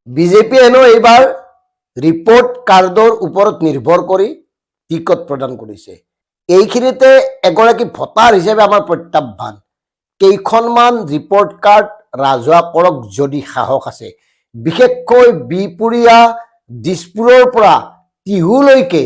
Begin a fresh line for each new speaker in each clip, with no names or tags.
BJP হেনো এইবাৰ report কাৰ্ডৰ ওপৰত নিৰ্ভৰ কৰি টিকট প্ৰদান কৰিছে। এইখিনিতে এগৰাকী ভোটাৰ হিচাপে আমাৰ প্ৰত্যাহ্বান, কেইখনমান ৰিপৰ্ট কাৰ্ড ৰাজহুৱা কৰক যদি সাহস আছে। বিশেষকৈ বিপুৰীয়া দিছপুৰৰ পৰা টিহুলৈকে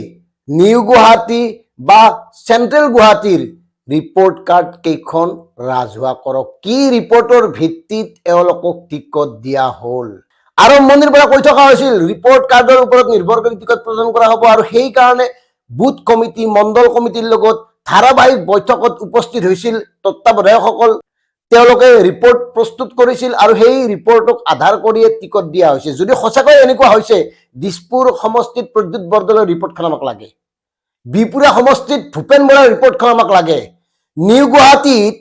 নিউ গুৱাহাটী বা চেণ্ট্ৰেল গুৱাহাটীৰ ৰিপৰ্ট কাৰ্ড কেইখন ৰাজহুৱা কৰক। কি ৰিপৰ্টৰ ভিত্তিত এওঁলোকক টিকট দিয়া হ'ল? আৰম্ভণিৰ পৰা কৈ থকা হৈছিল ৰিপৰ্ট কাৰ্ডৰ ওপৰত নিৰ্ভৰ কৰি টিকট প্ৰদান কৰা হ'ব, আৰু সেইকাৰণে বুথ কমিটি, মণ্ডল কমিটিৰ লগত ধাৰাবাহিক বৈঠকত উপস্থিত হৈছিল তত্ত্বাৱধায়কসকল। তেওঁলোকে ৰিপৰ্ট প্ৰস্তুত কৰিছিল আৰু সেই ৰিপৰ্টক আধাৰ কৰিয়ে টিকট দিয়া হৈছে। যদি সঁচাকৈ এনেকুৱা হৈছে, দিছপুৰ সমষ্টিত প্ৰদ্যুৎ বৰদলৈৰ ৰিপৰ্টখন আমাক লাগে, বিপুৰীয়া সমষ্টিত ভূপেন বৰাৰ ৰিপৰ্টখন আমাক লাগে, নিউ গুৱাহাটীত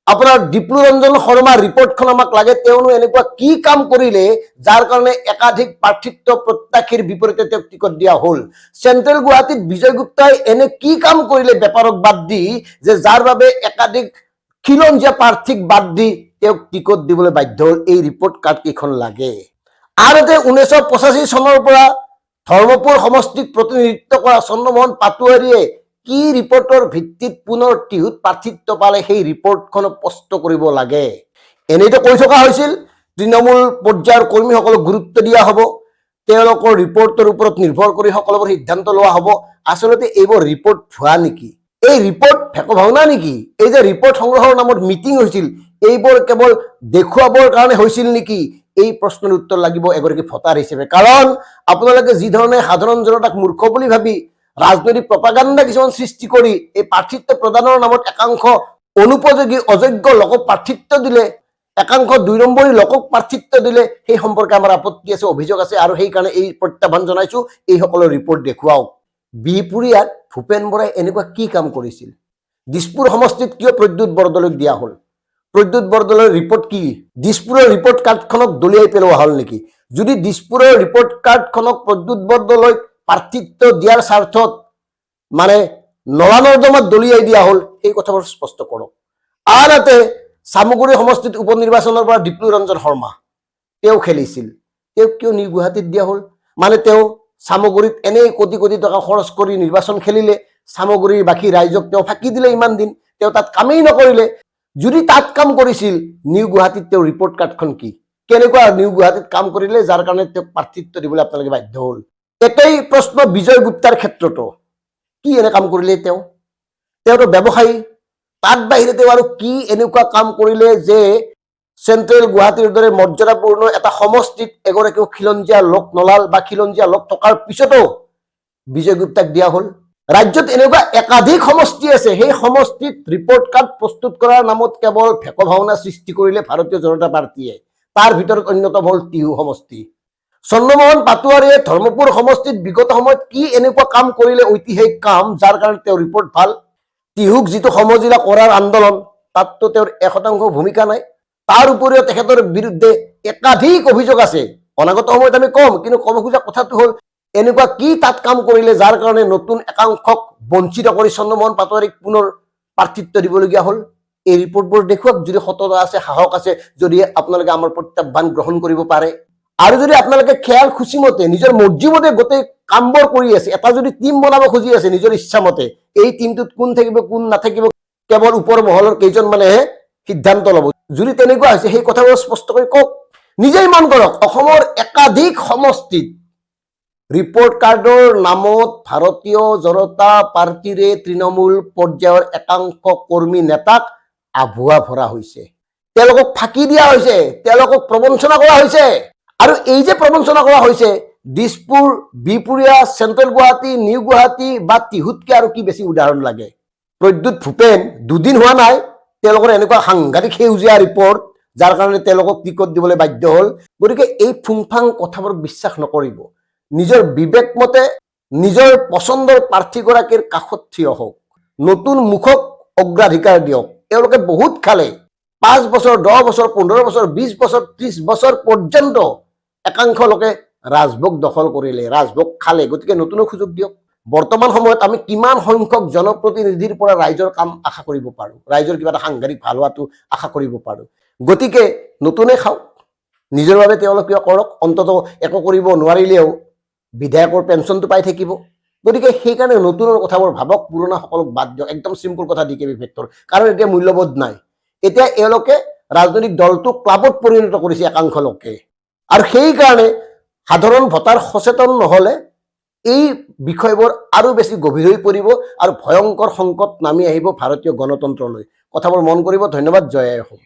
আপোনাৰ ডিপ্লুৰঞ্জন শৰ্মাৰ ৰিপৰ্টখন আমাক লাগে। তেওঁনো এনেকুৱা কি কাম কৰিলে যাৰ কাৰণে একাধিক প্ৰাৰ্থিত্ব প্ৰত্যাশীৰ বিপৰীতে তেওঁক টিকট দিয়া হ'ল? চেণ্ট্ৰেল গুৱাহাটীত বিজয় গুপ্তাই এনে কি কাম কৰিলে বেপাৰক বাদ দি যে যাৰ বাবে একাধিক খিলঞ্জীয়া প্ৰাৰ্থীক বাদ দি তেওঁক টিকট দিবলৈ বাধ্য হ'ল? এই ৰিপৰ্ট কাৰ্ড কেইখন লাগে। আনহাতে 1985 চনৰ পৰা ধৰ্মপুৰ সমষ্টিক প্ৰতিনিধিত্ব কৰা চন্দ্ৰমোহন পাটোৱাৰীয়ে কি ৰিপৰ্টৰ ভিত্তিত পুনৰ টিহুত প্ৰাৰ্থিত্ব পালে সেই ৰিপৰ্টখন স্পষ্ট কৰিব লাগে। এনেইতো কৈ থকা হৈছিল তৃণমূল পৰ্যায়ৰ কৰ্মীসকলক গুৰুত্ব দিয়া হ'ব, তেওঁলোকৰ ৰিপৰ্টৰ ওপৰত নিৰ্ভৰ কৰি সকলোবোৰ সিদ্ধান্ত লোৱা হ'ব। আচলতে এইবোৰ ৰিপৰ্ট ভুৱা নেকি? এই ৰিপৰ্ট ভেকু ভাওনা নেকি? এই যে ৰিপৰ্ট সংগ্ৰহৰ নামত মিটিং হৈছিল, এইবোৰ কেৱল দেখুৱাবৰ কাৰণে হৈছিল নেকি? এই প্ৰশ্নৰ উত্তৰ লাগিব এগৰাকী ভোটাৰ হিচাপে। কাৰণ আপোনালোকে যি ধৰণে সাধাৰণ জনতাক মূৰ্খ বুলি ভাবি ৰাজনৈতিক প্ৰপাগাণ্ডা কিছুমান সৃষ্টি কৰি এই প্ৰাৰ্থিত্ব প্ৰদানৰ নামত একাংশ অনুপযোগী অযোগ্য লোকক প্ৰাৰ্থিত্ব দিলে, একাংশ 2 নম্বৰী লোকক প্ৰাৰ্থিত্ব দিলে, সেই সম্পৰ্কে আমাৰ আপত্তি আছে, অভিযোগ আছে, আৰু সেইকাৰণে এই প্ৰত্যাহ্বান জনাইছো, এইসকলৰ ৰিপৰ্ট দেখুৱাওক। বিপুৰীয়াত ভূপেন বৰাই এনেকুৱা কি কাম কৰিছিল? দিছপুৰ সমষ্টিত কিয় প্ৰদ্যুৎ বৰদলৈক দিয়া হ'ল? প্ৰদ্যুৎ বৰদলৈৰ ৰিপৰ্ট কি? দিছপুৰৰ ৰিপৰ্ট কাৰ্ডখনক দলিয়াই পেলোৱা হ'ল নেকি? যদি দিছপুৰৰ ৰিপৰ্ট কাৰ্ডখনক প্ৰদ্যুৎ বৰদলৈক প্ৰাৰ্থিত্ব দিয়াৰ স্বাৰ্থত মানে নলা নৰ্দমাত দলিয়াই দিয়া হ'ল, সেই কথাবোৰ স্পষ্ট কৰক। আনহাতে চামগুৰি সমষ্টিত উপ নিৰ্বাচনৰ পৰা ডিপ্লুৰঞ্জন শৰ্মা তেওঁ খেলিছিল, তেওঁক কিয় নিউ গুৱাহাটীত দিয়া হ'ল? মানে তেওঁ চামগুৰিত এনেই কোটি কোটি টকা খৰচ কৰি নিৰ্বাচন খেলিলে, চামগুৰিৰ বাকী ৰাইজক তেওঁ ফাঁকি দিলে, ইমান দিন তেওঁ তাত কামেই নকৰিলে। যদি তাত কাম কৰিছিল, নিউ গুৱাহাটীত তেওঁৰ ৰিপৰ্ট কাৰ্ডখন কি? কেনেকুৱা নিউ গুৱাহাটীত কাম কৰিলে যাৰ কাৰণে তেওঁক প্ৰাৰ্থিত্ব দিবলৈ আপোনালোকে বাধ্য হ'ল? একেই প্ৰশ্ন বিজয় গুপ্তাৰ ক্ষেত্ৰতো। কি এনে কাম কৰিলে তেওঁতো ব্যৱসায়ী, তাত বাহিৰে তেওঁ আৰু কি এনেকুৱা কাম কৰিলে যে চেণ্ট্ৰেল গুৱাহাটীৰ দৰে মৰ্যাদাপূৰ্ণ এটা সমষ্টিত এগৰাকীও খিলঞ্জীয়া লোক নলাল বা খিলঞ্জীয়া লোক থকাৰ পিছতো বিজয় গুপ্তাক দিয়া হ'ল? ৰাজ্যত এনেকুৱা একাধিক সমষ্টি আছে, সেই সমষ্টিত ৰিপৰ্ট কাৰ্ড প্ৰস্তুত কৰাৰ নামত কেৱল ভেকু ভাওনা সৃষ্টি কৰিলে ভাৰতীয় জনতা পাৰ্টীয়ে। তাৰ ভিতৰত অন্যতম হ'ল টিহু সমষ্টি। চন্দ্ৰমোহন পাটোৱাৰীয়ে ধৰ্মপুৰ সমষ্টিত বিগত সময়ত কি এনেকুৱা কাম কৰিলে, ঐতিহাসিক কাম, যাৰ কাৰণে তেওঁৰ ৰিপৰ্ট ভাল? টিহুক যিটো সমজিলা কৰাৰ আন্দোলন, তাততো তেওঁৰ 1% ভূমিকা নাই। তাৰ উপৰিও তেখেতৰ বিৰুদ্ধে একাধিক অভিযোগ আছে, অনাগত সময়ত আমি কম, কিন্তু ক'ব খোজা কথাটো হ'ল এনেকুৱা কি তাত কাম কৰিলে যাৰ কাৰণে নতুন একাংশক বঞ্চিত কৰি চন্দ্ৰমোহন পাটোৱাৰীক পুনৰ প্ৰাৰ্থিত্ব দিবলগীয়া হ'ল? এই ৰিপৰ্টবোৰ দেখুৱাওক যদি সততা আছে, সাহস আছে, যদি আপোনালোকে আমাৰ প্ৰত্যাহ্বান গ্ৰহণ কৰিব পাৰে। আৰু যদি আপোনালোকে খেয়াল খুচিমতে নিজৰ মৰ্জিমতে গোটেই কামবোৰ কৰি আছে, এটা যদি টিম বনাব খুজি আছে নিজৰ ইচ্ছামতে, এই টিমটোত কোন থাকিব কোন নাথাকিব কেৱল ওপৰ মহলৰ কেইজনমানেহে সিদ্ধান্ত ল'ব। যদি তেনেকুৱা হৈছে, সেই কথাবোৰ স্পষ্ট কৰি কওক, নিজেই মন কৰক। অসমৰ একাধিক সমষ্টিত ৰিপৰ্ট কাৰ্ডৰ নামত ভাৰতীয় জনতা পাৰ্টীৰে তৃণমূল পৰ্যায়ৰ একাংশ কৰ্মী নেতাক আভুৱা ভৰা হৈছে, তেওঁলোকক ফাঁকি দিয়া হৈছে, তেওঁলোকক প্ৰবঞ্চনা কৰা হৈছে। আৰু এই যে প্ৰবঞ্চনা কৰা হৈছে, দিছপুৰ, বিপুৰীয়া, চেণ্ট্ৰেল গুৱাহাটী, নিউ গুৱাহাটী বা টিহুতকে আৰু কি বেছি উদাহৰণ লাগে? প্ৰদ্যুৎ, ভূপেন 2 দিন হোৱা নাই, তেওঁলোকৰ এনেকুৱা সাংঘাতিক সেউজীয়া ৰিপৰ্ট, যাৰ কাৰণে তেওঁলোকক টিকট দিবলৈ বাধ্য হ'ল। গতিকে এই ফুংফাং কথাবোৰক বিশ্বাস নকৰিব। নিজৰ বিবেক মতে নিজৰ পচন্দৰ প্ৰাৰ্থীগৰাকীৰ কাষত থিয় হওক, নতুন মুখক অগ্ৰাধিকাৰ দিয়ক। তেওঁলোকে বহুত খালে, 5 বছৰ, 10 বছৰ, 15 বছৰ, 20 বছৰ, 30 বছৰ পৰ্যন্ত একাংশ লোকে ৰাজভোগ দখল কৰিলে, ৰাজভোগ খালে। গতিকে নতুনক সুযোগ দিয়ক। বৰ্তমান সময়ত আমি কিমান সংখ্যক জনপ্ৰতিনিধিৰ পৰা ৰাইজৰ কাম আশা কৰিব পাৰোঁ, ৰাইজৰ কিবা এটা সাংঘাতিক ভাল হোৱাটো আশা কৰিব পাৰোঁ। গতিকে নতুনে খাওক, নিজৰ বাবে তেওঁলোকে কিয় কৰক, অন্তত একো কৰিব নোৱাৰিলেও বিধায়কৰ পেঞ্চনটো পাই থাকিব। গতিকে সেইকাৰণে নতুনৰ কথাবোৰ ভাবক, পুৰণাসকলক বাদ দিয়ক। একদম চিম্পুল কথা ডি কে বি ফেক্টৰ, কাৰণ এতিয়া মূল্যবোধ নাই। এতিয়া এওঁলোকে ৰাজনৈতিক দলটোক ক্লাবত পৰিণত কৰিছে একাংশ লোকে, আৰু সেইকাৰণে সাধাৰণ ভোটাৰ সচেতন নহ'লে এই বিষয়বোৰ আৰু বেছি গভীৰ হৈ পৰিব আৰু ভয়ংকৰ সংকট নামি আহিব ভাৰতীয় গণতন্ত্ৰলৈ। কথাবোৰ মন কৰিব। ধন্যবাদ। জয় আই অসম।